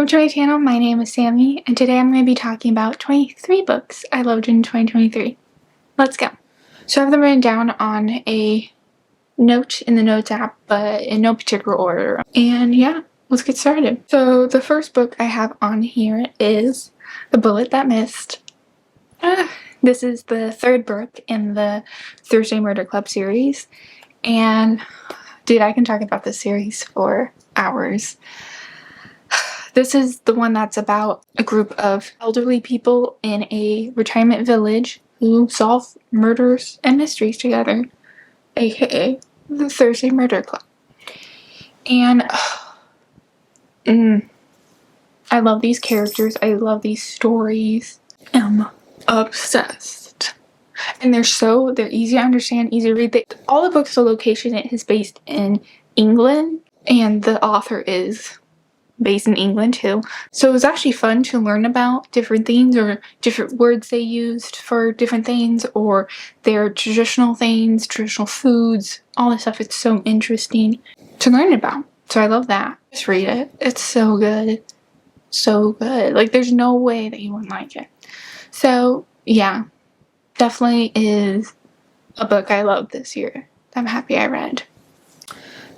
Welcome to my channel. My name is Sammy, and today I'm going to be talking about 23 books I loved in 2023. Let's go. So I have them written down on a note in the Notes app, but in no particular order. And yeah, let's get started. So the first book I have on here is The Bullet That Missed. This is the third book in the Thursday Murder Club series. And dude, I can talk about this series for hours. This is the one that's about a group of elderly people in a retirement village who solve murders and mysteries together, aka the Thursday Murder Club. And I love these characters. I love these stories. I'm obsessed. And they're easy to understand, easy to read. All the books, the location is based in England, and the author is based in England too. So it was actually fun to learn about different things or different words they used for different things, or their traditional things, traditional foods, all this stuff. It's so interesting to learn about. So I love that. Just read it. It's so good. So good. Like, there's no way that you wouldn't like it. So yeah, definitely is a book I loved this year. I'm happy I read.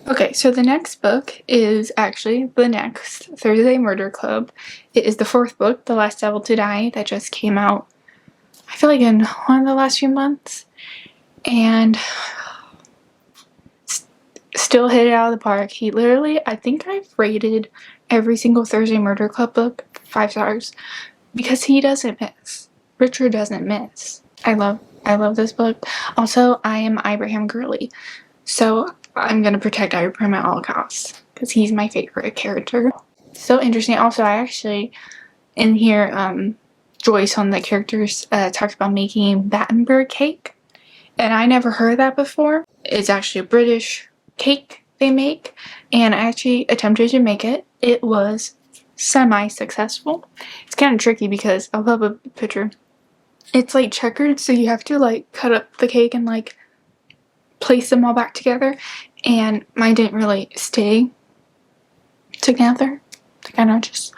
Okay, so the next book is actually the next Thursday Murder Club. It is the fourth book, The Last Devil to Die, that just came out, I feel like, in one of the last few months. And still hit it out of the park. He literally, I think I've rated every single Thursday Murder Club book 5 stars because he doesn't miss. Richard doesn't miss. I love this book. Also, I am Ibrahim girly, so I'm going to protect Ibrahim at all costs because he's my favorite character. So interesting. Also, I actually, in here, Joyce, on the characters, talked about making Battenberg cake. And I never heard that before. It's actually a British cake they make. And I actually attempted to make it. It was semi-successful. It's kind of tricky because I'll have a picture. It's like checkered, so you have to like cut up the cake and like place them all back together, and mine didn't really stay together. They kind of just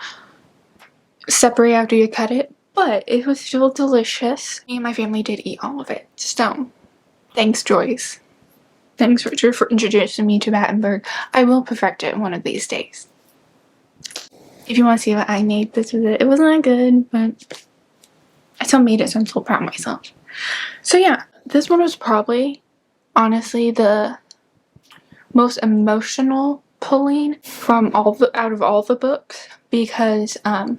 separate after you cut it, but it was still delicious. Me and my family did eat all of it. So thanks, Joyce. Thanks, Richard, for introducing me to Battenberg. I will perfect it one of these days. If you want to see what I made, this was it. It wasn't that good, but I still made it, so I'm still proud of myself. So yeah, this one was probably, honestly, the most emotional pulling from out of all the books, because I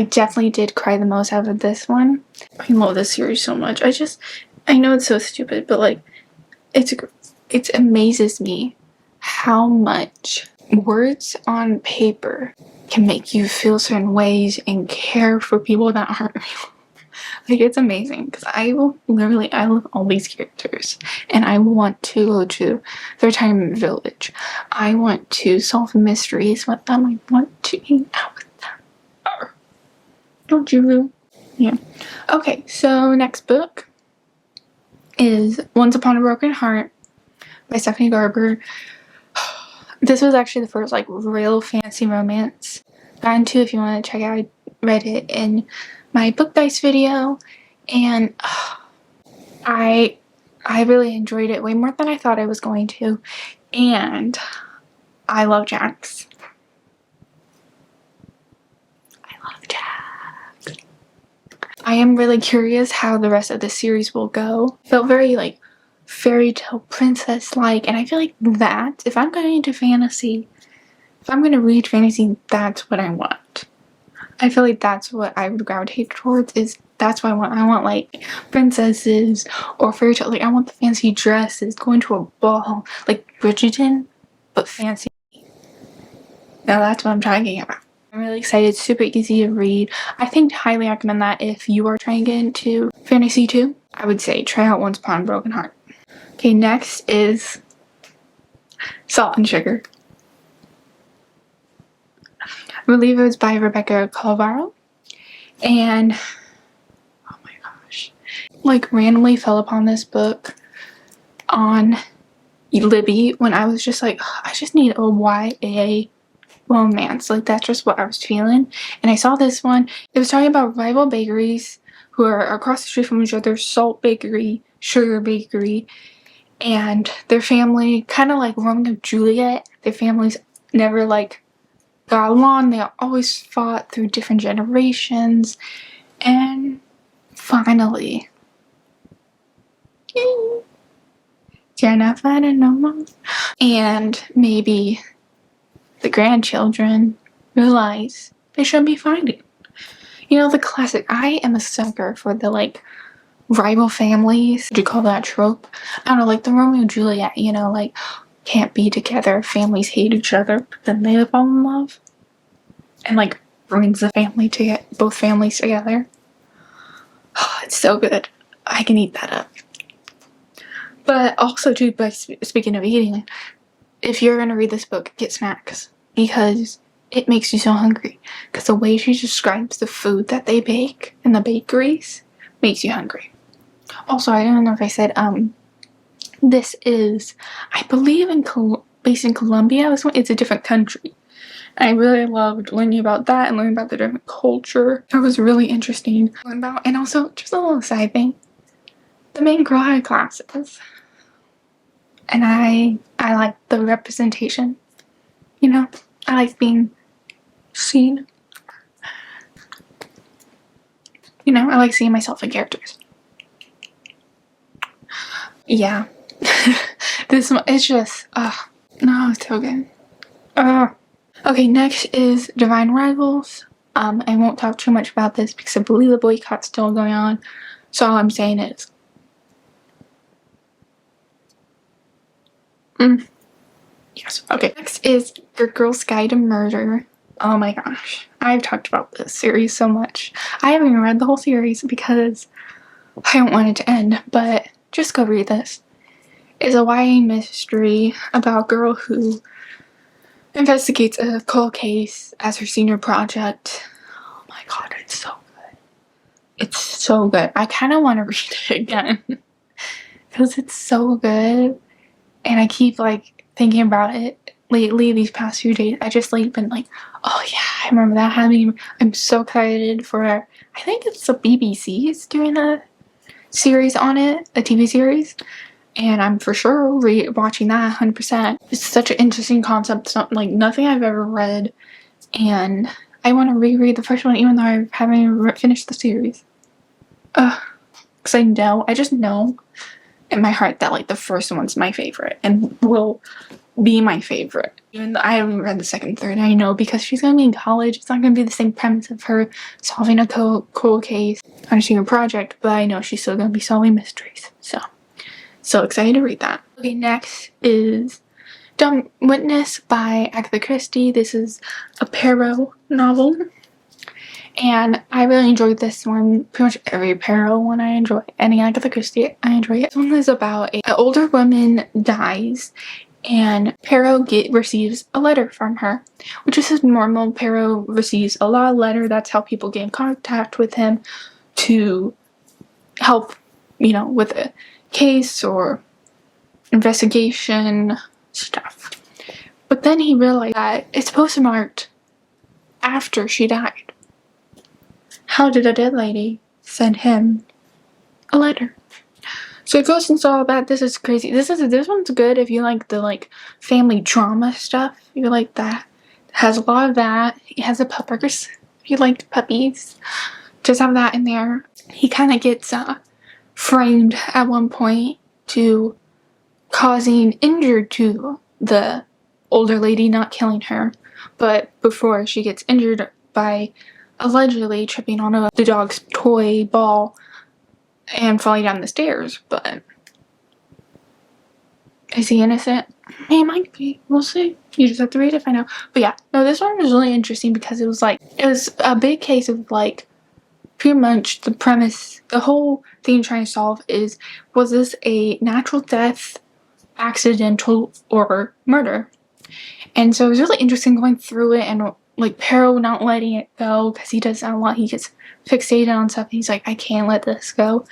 definitely did cry the most out of this one. I love this series so much. I know it's so stupid, but like, it amazes me how much words on paper can make you feel certain ways and care for people that aren't real. Like, it's amazing because I love all these characters, and I want to go to the retirement village. I want to solve mysteries with them. I want to hang out with them. Don't you, Lou? Yeah. Okay, so next book is Once Upon a Broken Heart by Stephanie Garber. This was actually the first like real fantasy romance I got into. If you want to check it out, I read it in my book dice video, and I really enjoyed it way more than I thought I was going to, and I love Jax. I am really curious how the rest of the series will go. It felt very like fairy tale princess like, and I feel like that, if I'm going into fantasy, if I'm going to read fantasy, that's what I want. I feel like that's what I would gravitate towards, that's what I want. I want like princesses or fairy tale. Like, I want the fancy dresses, going to a ball, like Bridgerton, but fancy. Now that's what I'm talking about. I'm really excited. Super easy to read. I think highly recommend that if you are trying to get into fantasy too. I would say try out Once Upon a Broken Heart. Okay, next is Salt and Sugar. I believe it was by Rebecca Calvaro, and oh my gosh, like randomly fell upon this book on Libby when I was just like, I just need a YA romance. Like, that's just what I was feeling. And I saw this one. It was talking about rival bakeries who are across the street from each other, Salt Bakery, Sugar Bakery, and their family, kind of like Romeo and Juliet. Their families never, like, got along. They always fought through different generations. And finally, you're not fighting no more. And maybe the grandchildren realize they shouldn't be fighting. You know, the classic. I am a sucker for the, like, rival families. Would you call that trope? I don't know, like the Romeo and Juliet, you know, like, can't be together, families hate each other, but then they fall in love. And, like, brings the family to get both families together. Oh, it's so good. I can eat that up. But also, too, by speaking of eating, if you're gonna read this book, get snacks. Because it makes you so hungry. Because the way she describes the food that they bake in the bakeries makes you hungry. Also, I don't know if I said, this is, I believe, based in Colombia. It's a different country. I really loved learning about that and learning about the different culture. It was really interesting to learn about. And also, just a little side thing, the main girl had glasses. And I like the representation, you know? I like being seen. You know, I like seeing myself in characters. Yeah. This one, it's just, no, it's so good. Okay, next is Divine Rivals. I won't talk too much about this because I believe the boycott's still going on. So all I'm saying is, yes. Okay, next is Your Girl's Guide to Murder. Oh my gosh, I've talked about this series so much. I haven't even read the whole series because I don't want it to end, but just go read this. It's a YA mystery about a girl who investigates a cold case as her senior project. Oh my god, it's so good. It's so good. I kind of want to read it again because it's so good. And I keep, like, thinking about it lately, these past few days. I just, like, been like, oh yeah, I remember that happening. I'm so excited for it. I think it's the BBC is doing a series on it, a TV series. And I'm for sure watching that 100%. It's such an interesting concept. It's not, like, nothing I've ever read. And I want to reread the first one even though I haven't finished the series. Because I just know in my heart that, like, the first one's my favorite and will be my favorite. Even though I haven't read the second and third, I know because she's going to be in college. It's not going to be the same premise of her solving a cold case on a senior project, but I know she's still going to be solving mysteries. So excited to read that. Okay, next is Dumb Witness by Agatha Christie. This is a Perrault novel. And I really enjoyed this one. Pretty much every Perrault one I enjoy. Any Agatha Christie, I enjoy it. This one is about an older woman dies and Perrault receives a letter from her, which is his normal. Perrault receives a lot of letters. That's how people get in contact with him to help, you know, with a case or investigation stuff. But then he realized that it's postmarked after she died. How did a dead lady send him a letter? So it goes into all that. This is crazy. This one's good if you like the, like, family drama stuff. If you like that. It has a lot of that. It has the puppers. If you like puppies, just have that in there. He kind of gets framed at one point to causing injury to the older lady, not killing her, but before she gets injured by allegedly tripping on the dog's toy ball and falling down the stairs. But is he innocent? He might be. We'll see. You just have to read it, find out. But yeah, no, this one was really interesting because it was a big case of, like, pretty much the premise, the whole thing trying to solve is, was this a natural death, accidental, or murder? And so it was really interesting going through it and, like, Perrault not letting it go because he does that a lot. He gets fixated on stuff and he's like, I can't let this go.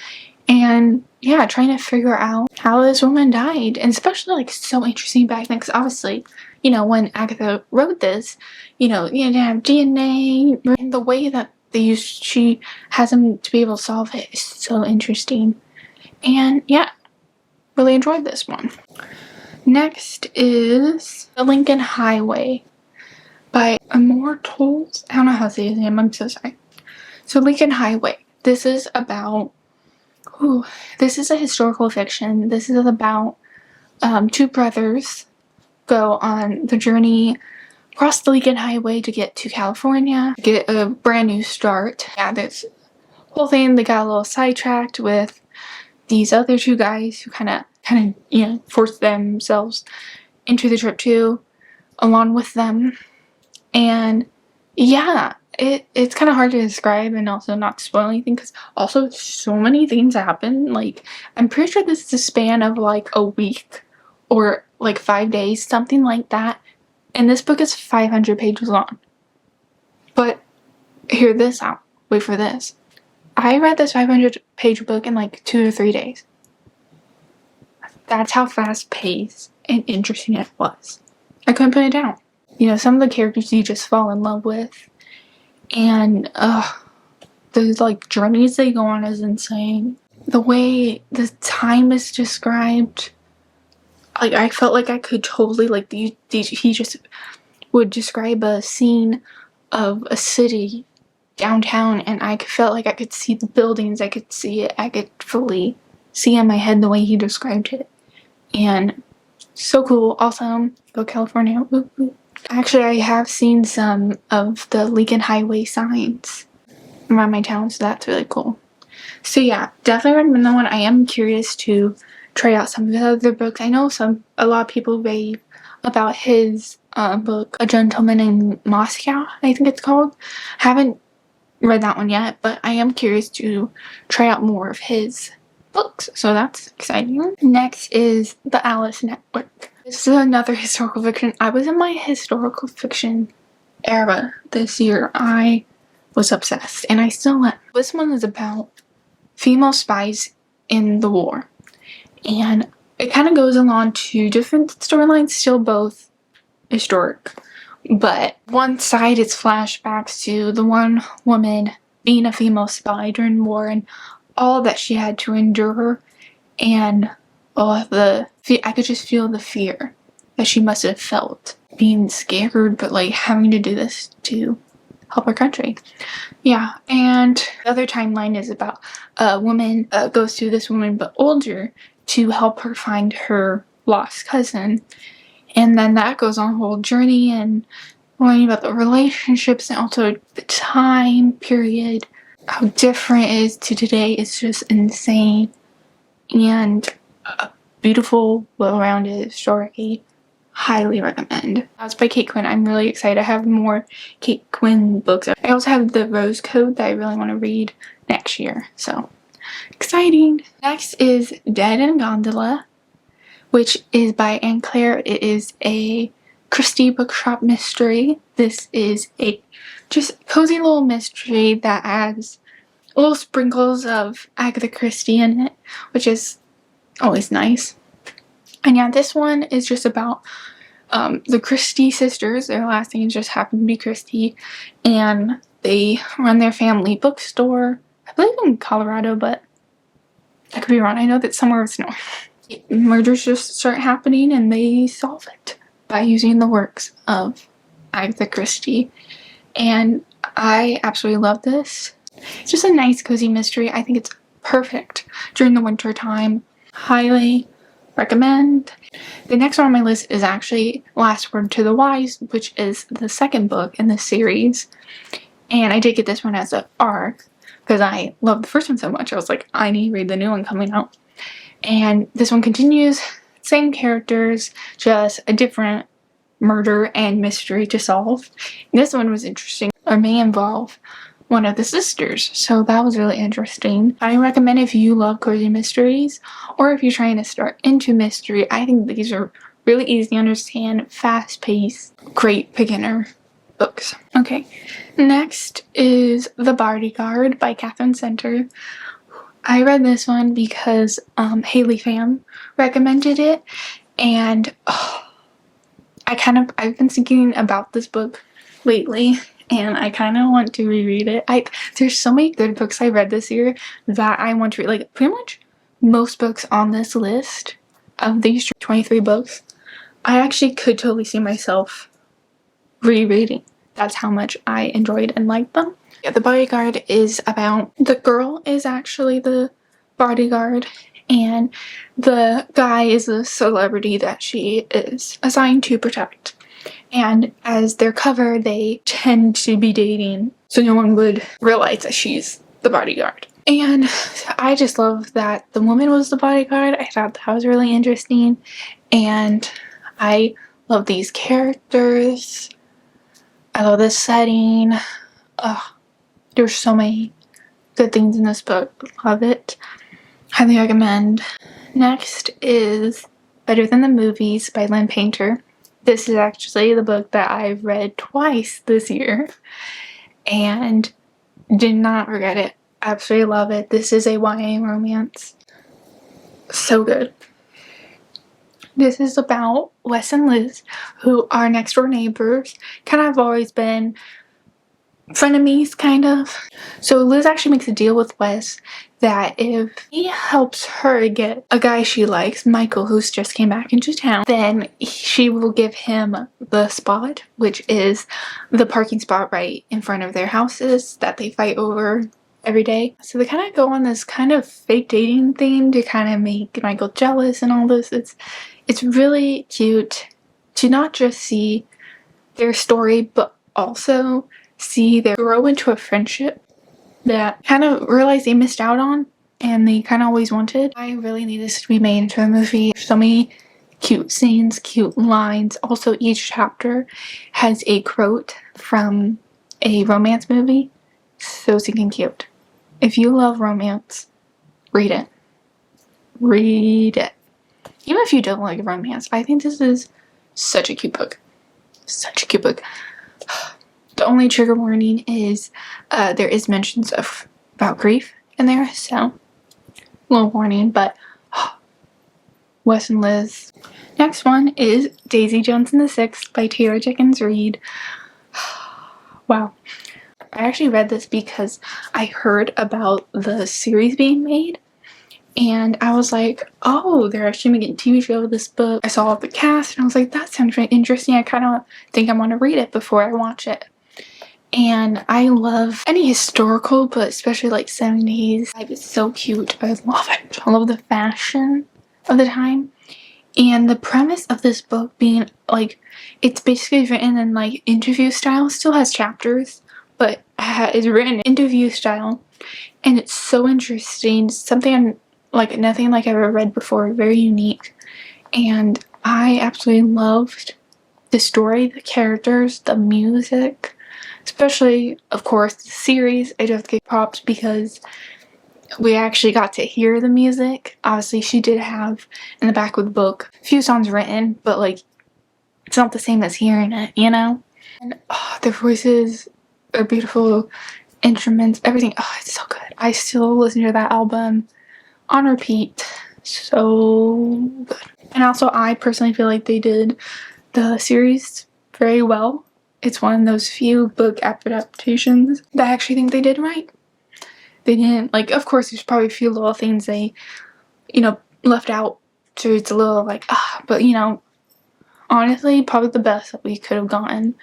And yeah, trying to figure out how this woman died. And especially like so interesting back then, because obviously, you know, when Agatha wrote this, you didn't have DNA, and the way that she has them to be able to solve it is so interesting. And yeah, really enjoyed this one. Next is The Lincoln Highway by Immortals. I don't know how to say his name, I'm so sorry. So Lincoln Highway. This is about, this is a historical fiction. This is about two brothers go on the journey across the Lincoln Highway to get to California, get a brand new start. Yeah, this whole thing, they got a little sidetracked with these other two guys who kind of, forced themselves into the trip too, along with them. And yeah, it's kind of hard to describe and also not spoil anything, because also so many things happen. Like, I'm pretty sure this is a span of like a week or like 5 days, something like that. And this book is 500 pages long. But hear this out. Wait for this. I read this 500-page book in like 2 to 3 days. That's how fast-paced and interesting it was. I couldn't put it down. Some of the characters you just fall in love with. And the like journeys they go on is insane. The way the time is described, like I felt like I could totally like he just would describe a scene of a city downtown, and I felt like I could see the buildings, I could see it, I could fully see in my head the way he described it. And so cool. Awesome. Go California. Woo woo. Actually, I have seen some of the Lincoln Highway signs around my town, so that's really cool. So yeah, definitely recommend that one. I am curious to try out some of his other books. I know a lot of people rave about his book, A Gentleman in Moscow, I think it's called. Haven't read that one yet, but I am curious to try out more of his books, so that's exciting. Next is The Alice Network. This is another historical fiction. I was in my historical fiction era this year. I was obsessed, and I still am. This one is about female spies in the war, and it kind of goes along two different storylines, still both historic, but one side is flashbacks to the one woman being a female spy during war and all that she had to endure, and I could just feel the fear that she must have felt, being scared, but like having to do this to help her country. Yeah, and the other timeline is about a woman goes to this woman but older to help her find her lost cousin, and then that goes on a whole journey and learning about the relationships and also the time period, how different it is to today. It's just insane, and a beautiful, well-rounded story. Highly recommend. That's by Kate Quinn. I'm really excited. I have more Kate Quinn books. I also have The Rose Code that I really want to read next year, so exciting. Next is Dead in Gondola, which is by Anne Claire. It is a Christie bookshop mystery. This is a just cozy little mystery that adds little sprinkles of Agatha Christie in it, which is always nice. And yeah, this one is just about the Christie sisters. Their last names just happen to be Christie, and they run their family bookstore, I believe in Colorado, but I could be wrong. I know that somewhere it's north. Murders just start happening, and they solve it by using the works of Agatha Christie. And I absolutely love this. It's just a nice, cozy mystery. I think it's perfect during the winter time. Highly recommend. The next one on my list is actually Last Word to the Wise, which is the second book in the series. And I did get this one as an ARC because I loved the first one so much. I was like, I need to read the new one coming out. And this one continues, same characters, just a different murder and mystery to solve. This one was interesting, or may involve one of the sisters, so that was really interesting. I recommend if you love cozy mysteries, or if you're trying to start into mystery. I think these are really easy to understand, fast-paced, great beginner books. Okay, next is The Bodyguard by Catherine Center. I read this one because Haley Pham recommended it, and I've been thinking about this book lately, and I kind of want to reread it. There's so many good books I read this year that I want to read. Like, pretty much most books on this list of these 23 books, I actually could totally see myself rereading. That's how much I enjoyed and liked them. Yeah, The Bodyguard is about, the girl is actually the bodyguard, and the guy is a celebrity that she is assigned to protect. And as their cover, they tend to be dating, so no one would realize that she's the bodyguard. And I just love that the woman was the bodyguard. I thought that was really interesting, and I love these characters. I love this setting. There's so many good things in this book. Love it. Highly recommend. Next is Better Than the Movies by Lynn Painter. This is actually the book that I've read twice this year and did not regret it. Absolutely love it. This is a YA romance. So good. This is about Wes and Liz, who are next door neighbors. Kind of always been frenemies, kind of. So Liz actually makes a deal with Wes that if he helps her get a guy she likes, Michael, who's just came back into town, then she will give him the spot, which is the parking spot right in front of their houses that they fight over every day. So they kind of go on this kind of fake dating thing to kind of make Michael jealous and all this. It's really cute to not just see their story, but also see them grow into a friendship that kind of realize they missed out on and they kind of always wanted. I really need this to be made into a movie. So many cute scenes, cute lines. Also, each chapter has a quote from a romance movie. So stinking cute. If you love romance, read it. Read it. Even if you don't like romance, I think this is such a cute book. Such a cute book. The only trigger warning is there is mentions about grief in there, so little warning, but Wes and Liz. Next one is Daisy Jones and the Six by Taylor Jenkins Reid. Wow. I actually read this because I heard about the series being made, and I was like, oh, they're actually making a TV show of this book. I saw the cast and I was like, that sounds really interesting. I kind of think I want to read it before I watch it. And I love any historical, but especially like 70s. It's so cute. I love it. I love the fashion of the time. And the premise of this book being like, it's basically written in like interview style. Still has chapters, but it's written in interview style. And it's so interesting. Something like nothing like I've ever read before. Very unique. And I absolutely loved the story, the characters, the music. Especially, of course, the series. I do have to give props because we actually got to hear the music. Obviously, she did have, in the back of the book, a few songs written, but, like, it's not the same as hearing it, you know? And their voices are beautiful, instruments, everything. Oh, it's so good. I still listen to that album on repeat. So good. And also, I personally feel like they did the series very well. It's one of those few book adaptations that I actually think they did right. They didn't, like, of course, there's probably a few little things they, you know, left out. So it's a little like, but, you know, honestly, probably the best that we could have gotten.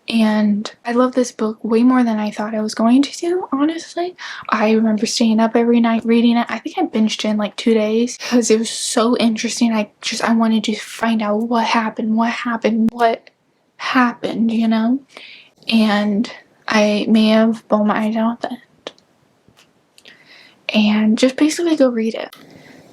And I love this book way more than I thought I was going to do, honestly. I remember staying up every night reading it. I think I binged it in like 2 days because it was so interesting. I wanted to find out what happened, you know? And I may have blown my eyes out then. And just basically go read it.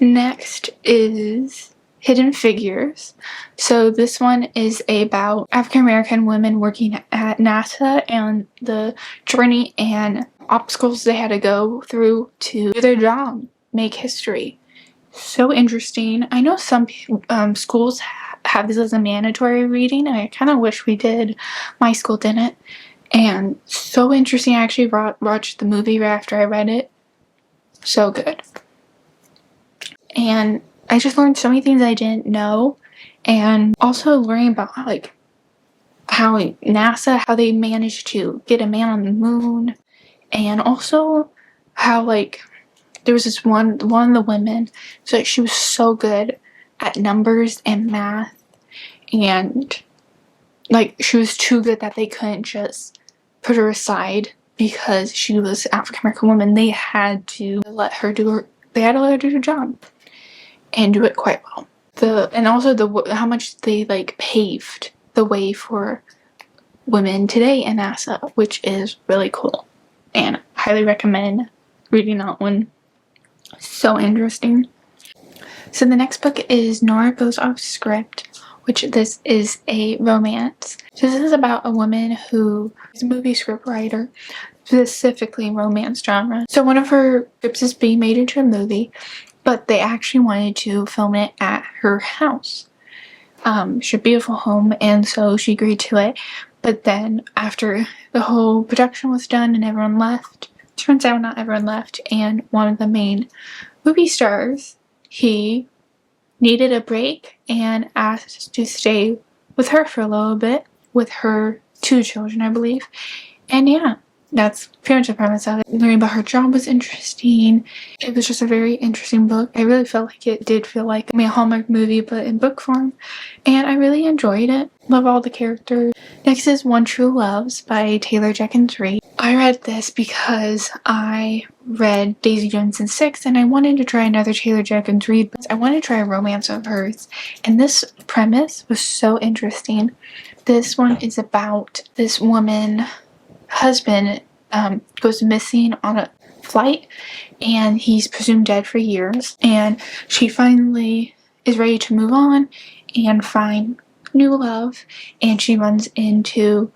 Next is Hidden Figures. So this one is about African American women working at NASA and the journey and obstacles they had to go through to do their job, make history. So interesting. I know some schools have this as a mandatory reading, and I kind of wish we did. My school didn't. And so interesting. I actually watched the movie right after I read it. So good. And I just learned so many things I didn't know, and also learning about like how NASA, how they managed to get a man on the moon, and also how like there was this one of the women, so like, she was so good at numbers and math, and like she was too good that they couldn't just put her aside because she was an African American woman. They had to let her do her job and do it quite well. And also how much they like paved the way for women today in NASA, which is really cool, and I highly recommend reading that one. So interesting. So the next book is Nora Goes Off Script, which this is a romance. So this is about a woman who is a movie script writer, specifically romance genre. So one of her scripts is being made into a movie, but they actually wanted to film it at her house. She had a beautiful home, and so she agreed to it. But then after the whole production was done and everyone left, turns out not everyone left, and one of the main movie stars, he needed a break and asked to stay with her for a little bit, with her 2 children, I believe. And yeah, that's pretty much the premise of it. Learning about her job was interesting. It was just a very interesting book. I really felt like it did feel like a Hallmark movie, but in book form. And I really enjoyed it. Love all the characters. Next is One True Loves by Taylor Jenkins Reid. I read this because I read Daisy Jones and Six, and I wanted to try another Taylor Jenkins Reid. I wanted to try a romance of hers. And this premise was so interesting. This one is about this woman. Husband goes missing on a flight, and he's presumed dead for years, and she finally is ready to move on and find new love, and she runs into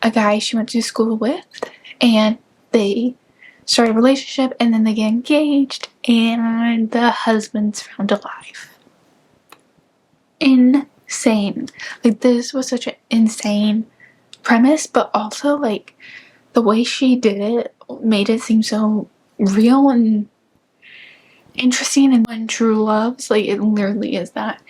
a guy she went to school with, and they start a relationship, and then they get engaged, and the husband's found alive. Insane. Like, this was such an insane premise, but also like the way she did it made it seem so real and interesting. And When True Loves, like, it literally is that.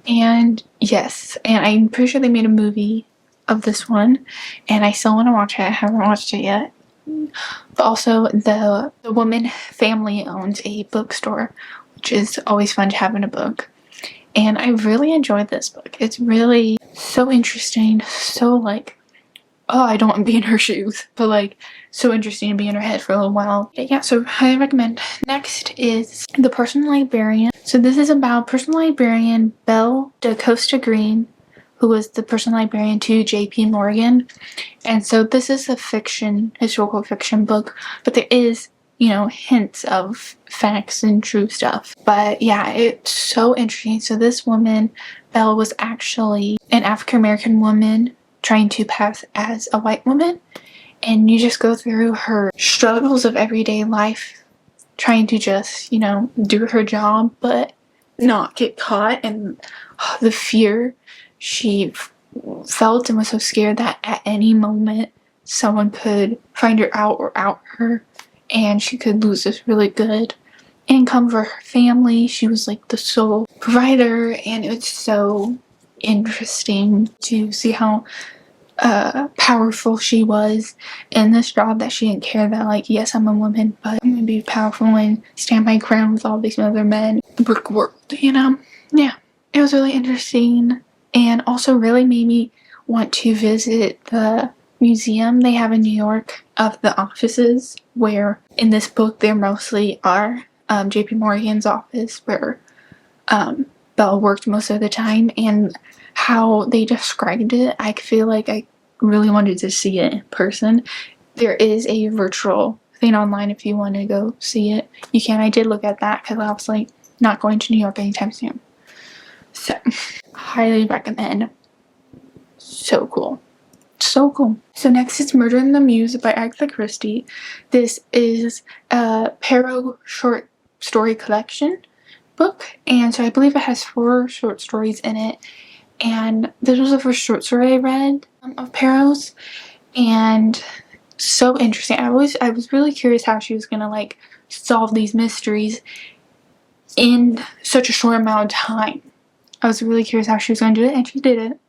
And yes, and I'm pretty sure they made a movie of this one, and I still want to watch it. I haven't watched it yet. But also the woman family owns a bookstore, which is always fun to have in a book. And I really enjoyed this book. It's really so interesting, so like, oh, I don't want to be in her shoes, but like so interesting to be in her head for a little while. But yeah, so highly recommend. Next is The Personal Librarian. So this is about personal librarian Belle DaCosta Green, who was the personal librarian to J.P. Morgan. And so this is a historical fiction book, but there is, hints of facts and true stuff. But yeah, it's so interesting. So this woman, Belle, was actually an African American woman trying to pass as a white woman, and you just go through her struggles of everyday life, trying to just, do her job, but not get caught, and the fear she felt and was so scared that at any moment someone could find her out or out her, and she could lose this really good income for her family. She was like the sole provider, and it's so interesting to see how powerful she was in this job, that she didn't care that, like, yes, I'm a woman, but I'm gonna be powerful and stand my ground with all these other men. The brick world, Yeah, it was really interesting, and also really made me want to visit the museum they have in New York of the offices, where in this book there mostly are J.P. Morgan's office, where Belle worked most of the time, and how they described it, I feel like I really wanted to see it in person. There is a virtual thing online if you want to go see it. You can. I did look at that because I was like not going to New York anytime soon. So, highly recommend. So cool. So cool. So next is Murder in the Muse by Agatha Christie. This is a Perrault short story collection book, and so I believe it has 4 short stories in it, and this was the first short story I read of Perrault's, and so interesting. I was really curious how she was gonna like solve these mysteries in such a short amount of time. I was really curious how she was gonna do it, and she did it.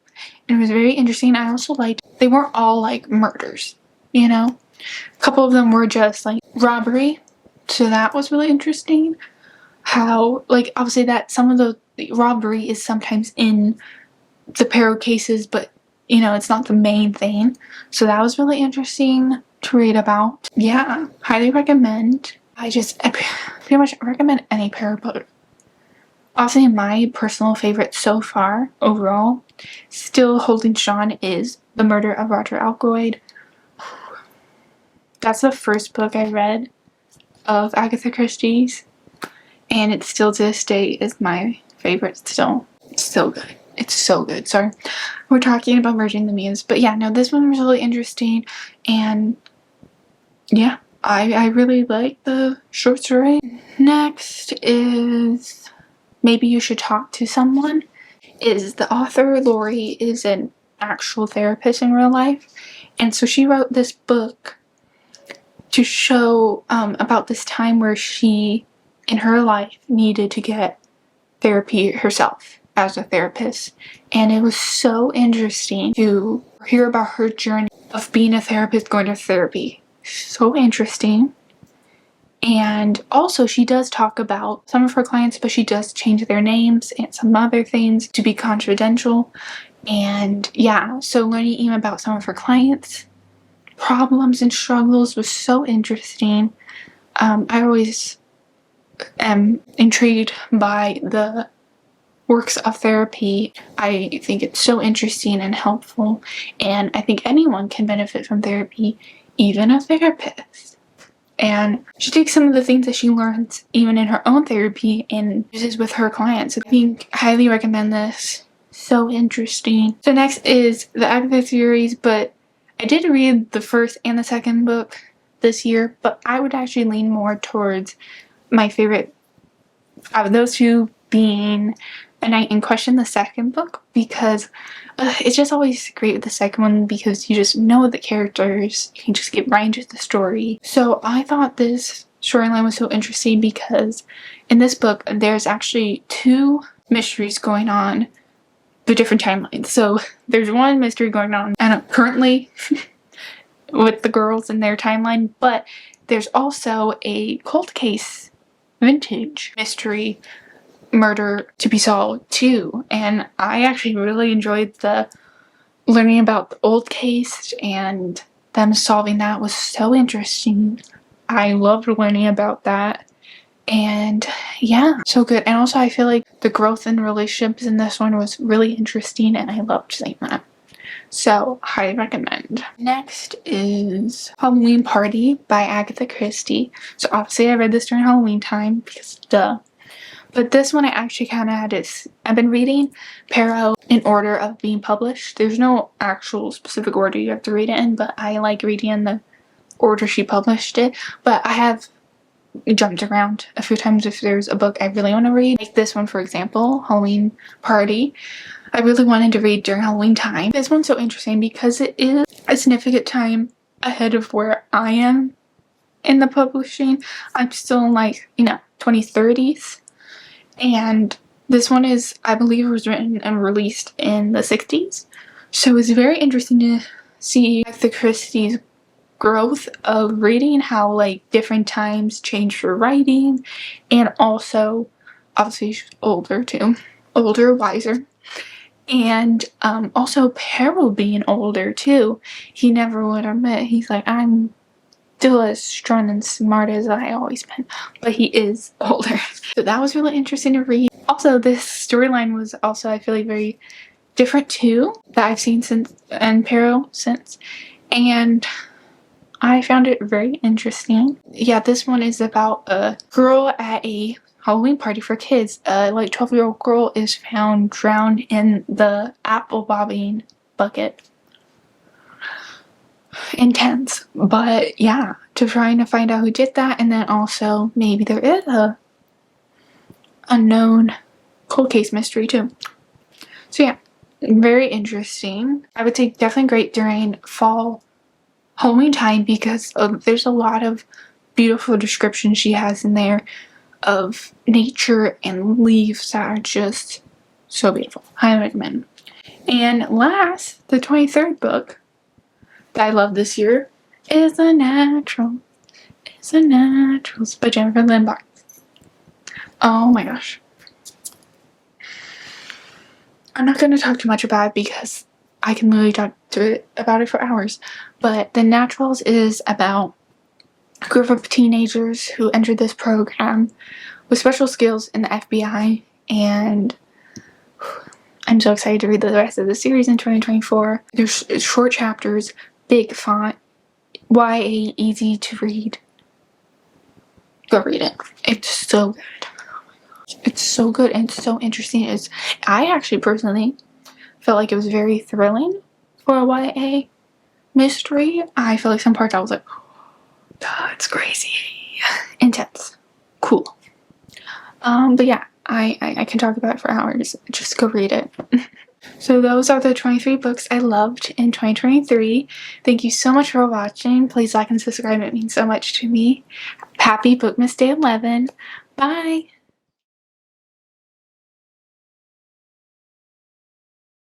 And it was very interesting. I also liked they weren't all like murders, you know? A couple of them were just like robbery. So that was really interesting. How like obviously that some of the robbery is sometimes in the Perot cases, but you know, it's not the main thing. So that was really interesting to read about. Yeah, highly recommend. I pretty much recommend any Perot book. Obviously, my personal favorite so far, overall, still holding strong, is The Murder of Roger Ackroyd. That's the first book I read of Agatha Christie's, and it still to this day is my favorite still. It's still good. It's so good. Sorry, we're talking about merging the muse, but yeah, no, this one was really interesting, and yeah, I really like the short story. Next is Maybe You Should Talk to Someone. Is the author Lori is an actual therapist in real life, and so she wrote this book to show about this time where she in her life needed to get therapy herself as a therapist, and it was so interesting to hear about her journey of being a therapist, going to therapy. So interesting. And also she does talk about some of her clients, but she does change their names and some other things to be confidential. And yeah, so learning even about some of her clients' problems and struggles was so interesting. I always am intrigued by the works of therapy. I think it's so interesting and helpful, and I think anyone can benefit from therapy, even a therapist. And she takes some of the things that she learns even in her own therapy and uses with her clients. I think I highly recommend this. So interesting. So next is the Agatha series, but I did read the first and the second book this year, but I would actually lean more towards my favorite out of those two being A Night in Question, the second book, because it's just always great with the second one because you just know the characters, you can just get right into the story. So I thought this storyline was so interesting because in this book there's actually two mysteries going on, the different timelines. So there's one mystery going on currently with the girls in their timeline, but there's also a cold case vintage mystery murder to be solved too, and I actually really enjoyed the learning about the old case, and them solving that was so interesting. I loved learning about that, and yeah, so good. And also I feel like the growth in relationships in this one was really interesting, and I loved seeing that. So, highly recommend. Next is Halloween Party by Agatha Christie. So obviously I read this during Halloween time because duh. But this one I actually kind of had it. I've been reading Perot in order of being published. There's no actual specific order you have to read it in, but I like reading in the order she published it. But I have jumped around a few times if there's a book I really want to read. Like this one, for example, Halloween Party. I really wanted to read during Halloween time. This one's so interesting because it is a significant time ahead of where I am in the publishing. I'm still in like, 2030s. And this one is, I believe, was written and released in the 60s. So it's very interesting to see Agatha Christie's growth of reading, how like different times changed her writing, and also obviously she's older too. Older, wiser. And also Perot being older too. He never would admit, he's like, I'm still as strong and smart as I always been, but he is older. So that was really interesting to read. Also, this storyline was also, I feel like, very different too, that I've seen since, and Perot since, and I found it very interesting. Yeah, this one is about a girl at a Halloween party for kids. A like 12-year-old girl is found drowned in the apple bobbing bucket. Intense, but yeah, to trying to find out who did that, and then also maybe there is a unknown cold case mystery too. So yeah, very interesting. I would say definitely great during fall hold me tight because there's a lot of beautiful descriptions she has in there of nature and leaves that are just so beautiful. Highly recommend. And last, the 23rd book that I love this year is The Natural. It's The Naturals by Jennifer Lynn Barnes. Oh my gosh. I'm not going to talk too much about it because I can literally talk about it for hours. But The Naturals is about a group of teenagers who entered this program with special skills in the FBI. And I'm so excited to read the rest of the series in 2024. There's short chapters, big font, YA, easy to read. Go read it. It's so good. It's so good and so interesting. I actually personally felt like it was very thrilling for a YA mystery. I feel like some parts I was like, oh, it's crazy. Intense. Cool. But yeah, I can talk about it for hours. Just go read it. So those are the 23 books I loved in 2023. Thank you so much for watching. Please like and subscribe. It means so much to me. Happy Bookmas Day 11. Bye.